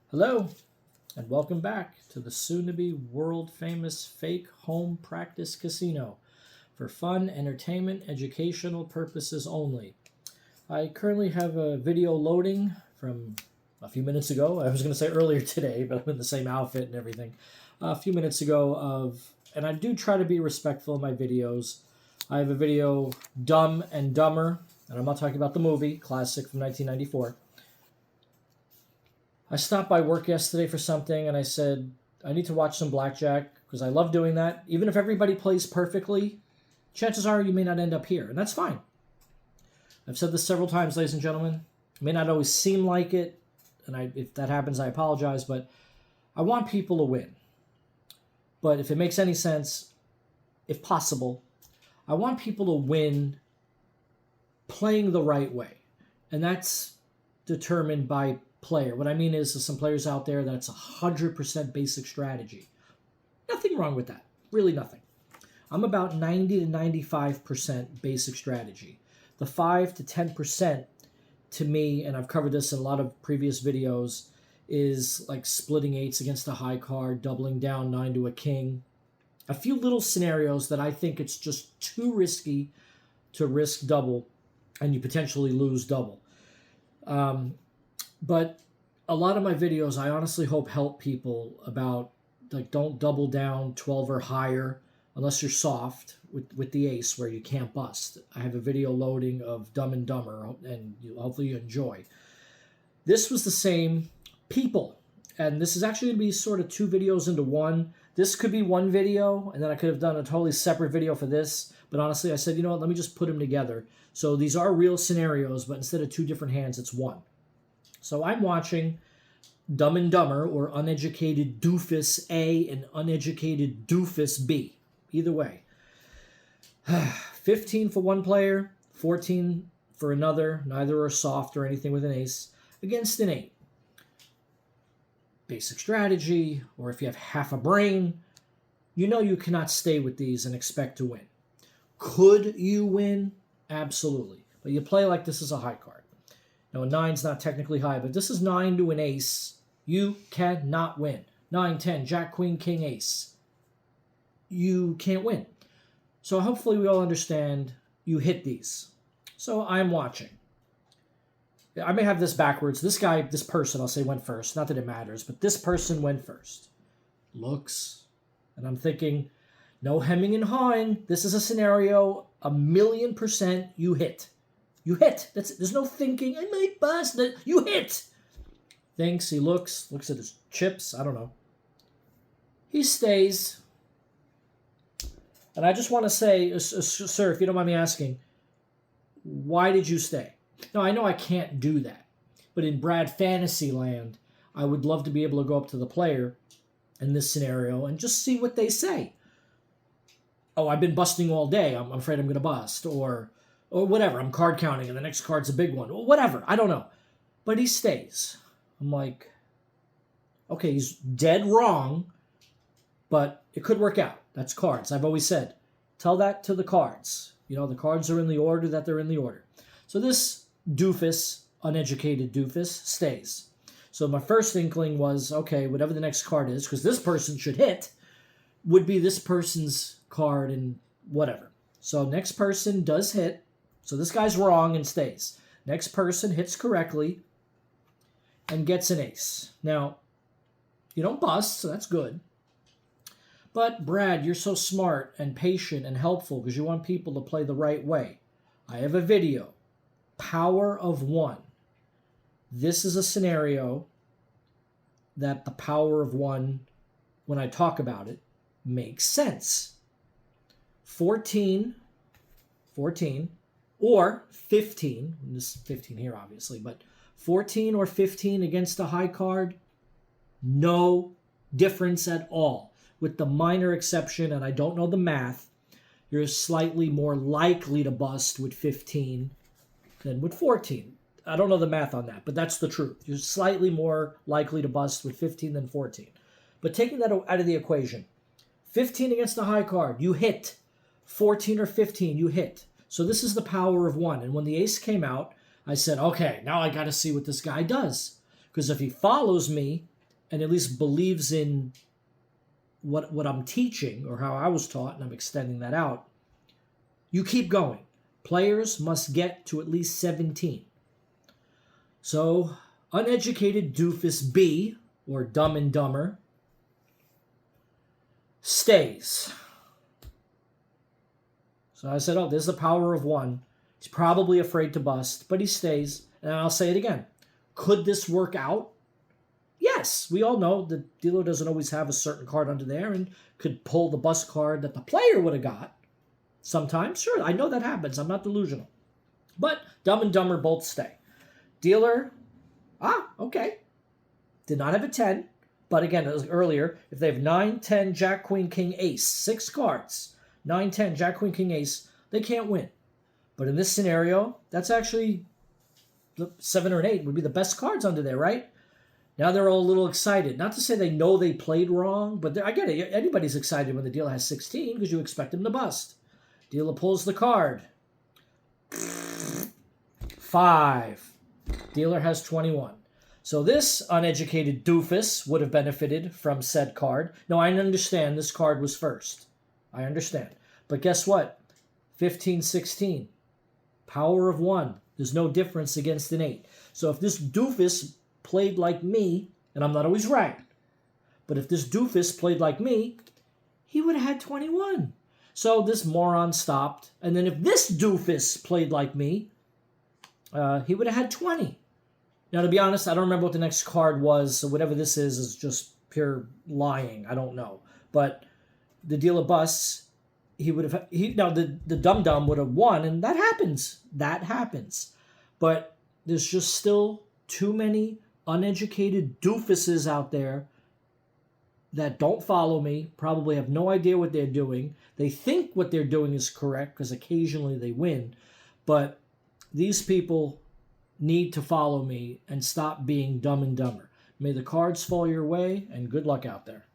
Hello, and welcome back to the soon-to-be world-famous fake home practice casino for fun, entertainment, educational purposes only. I currently have a video loading from a few minutes ago. I was going to say earlier today, but I'm in the same outfit and everything. A few minutes ago and I do try to be respectful in my videos. I have a video, Dumb and Dumber, and I'm not talking about the movie, classic from 1994. I stopped by work yesterday for something and I said, I need to watch some blackjack because I love doing that. Even if everybody plays perfectly, chances are you may not end up here, and that's fine. I've said this several times, ladies and gentlemen. It may not always seem like it, and if that happens, I apologize, but I want people to win. But if it makes any sense, if possible, I want people to win playing the right way. And that's determined by player. What I mean is there's some players out there that's 100% basic strategy. Nothing wrong with that. Really nothing. I'm about 90 to 95% basic strategy. The 5 to 10% to me, and I've covered this in a lot of previous videos, is like splitting eights against a high card, doubling down 9 to a king. A few little scenarios that I think it's just too risky to risk double and you potentially lose double. But a lot of my videos, I honestly hope help people about, like, don't double down 12 or higher unless you're soft with the ace where you can't bust. I have a video loading of Dumb and Dumber, and hopefully you enjoy. This was the same people, and this is actually going to be sort of two videos into one. This could be one video, and then I could have done a totally separate video for this, but honestly, I said, you know what, let me just put them together. So these are real scenarios, but instead of two different hands, it's one. So I'm watching Dumb and Dumber, or Uneducated Doofus A and Uneducated Doofus B. Either way. 15 for one player, 14 for another. Neither are soft or anything with an ace. Against an 8. Basic strategy, or if you have half a brain, you know you cannot stay with these and expect to win. Could you win? Absolutely. But you play like this is a high card. Now, a 9's not technically high, but this is 9 to an ace. You cannot win. 9, 10, Jack, Queen, King, Ace. You can't win. So hopefully we all understand you hit these. So I'm watching. I may have this backwards. This person, I'll say, went first. Not that it matters, but this person went first. Looks. And I'm thinking, no hemming and hawing. This is a scenario, 1,000,000% you hit. You hit. There's no thinking, I might bust. You hit. Thinks, he looks at his chips. I don't know. He stays. And I just want to say, sir, if you don't mind me asking, why did you stay? Now, I know I can't do that. But in Brad Fantasyland, I would love to be able to go up to the player in this scenario and just see what they say. Oh, I've been busting all day. I'm afraid I'm going to bust. Or whatever. I'm card counting and the next card's a big one. Or whatever. I don't know. But he stays. I'm like, okay, he's dead wrong, but it could work out. That's cards. I've always said, tell that to the cards. You know, the cards are in the order that they're in the order. So this doofus, uneducated doofus, stays. So my first inkling was, okay, whatever the next card is, because this person should hit, would be this person's card and whatever. So next person does hit. So this guy's wrong and stays. Next person hits correctly and gets an ace. Now, you don't bust, so that's good. But, Brad, you're so smart and patient and helpful because you want people to play the right way. I have a video. Power of 1. This is a scenario that the power of 1, when I talk about it, makes sense. 14, or 15. This is 15 here, obviously, but 14 or 15 against a high card, no difference at all. With the minor exception, and I don't know the math, you're slightly more likely to bust with 15 than with 14. I don't know the math on that, but that's the truth. You're slightly more likely to bust with 15 than 14. But taking that out of the equation, 15 against a high card, you hit. 14 or 15, you hit. So this is the power of 1. And when the ace came out, I said, okay, now I got to see what this guy does. Because if he follows me, and at least believes in what I'm teaching or how I was taught, and I'm extending that out, you keep going. Players must get to at least 17. So, uneducated doofus B, or Dumb and Dumber, stays. So I said, oh, there's the power of one. He's probably afraid to bust, but he stays. And I'll say it again. Could this work out? Yes. We all know the dealer doesn't always have a certain card under there and could pull the bust card that the player would have got. Sometimes, sure, I know that happens. I'm not delusional. But Dumb and Dumber both stay. Dealer, okay. Did not have a 10. But again, as earlier, if they have 9, 10, Jack, Queen, King, Ace, 6 cards, 9, 10, Jack, Queen, King, Ace, they can't win. But in this scenario, that's actually 7 or an 8 would be the best cards under there, right? Now they're all a little excited. Not to say they know they played wrong, but I get it. Anybody's excited when the dealer has 16 because you expect him to bust. Dealer pulls the card. 5. Dealer has 21. So this uneducated doofus would have benefited from said card. No, I understand this card was first. I understand. But guess what? 15, 16. Power of 1. There's no difference against an 8. So if this doofus played like me, and I'm not always right, but if this doofus played like me, he would have had 21. So this moron stopped. And then if this doofus played like me, he would have had 20. Now, to be honest, I don't remember what the next card was, so whatever this is just pure lying. I don't know. But the dealer busts, he would have... the dum-dum would have won, and that happens. That happens. But there's just still too many uneducated doofuses out there that don't follow me, probably have no idea what they're doing. They think what they're doing is correct, because occasionally they win. But these people need to follow me and stop being Dumb and Dumber. May the cards fall your way, and good luck out there.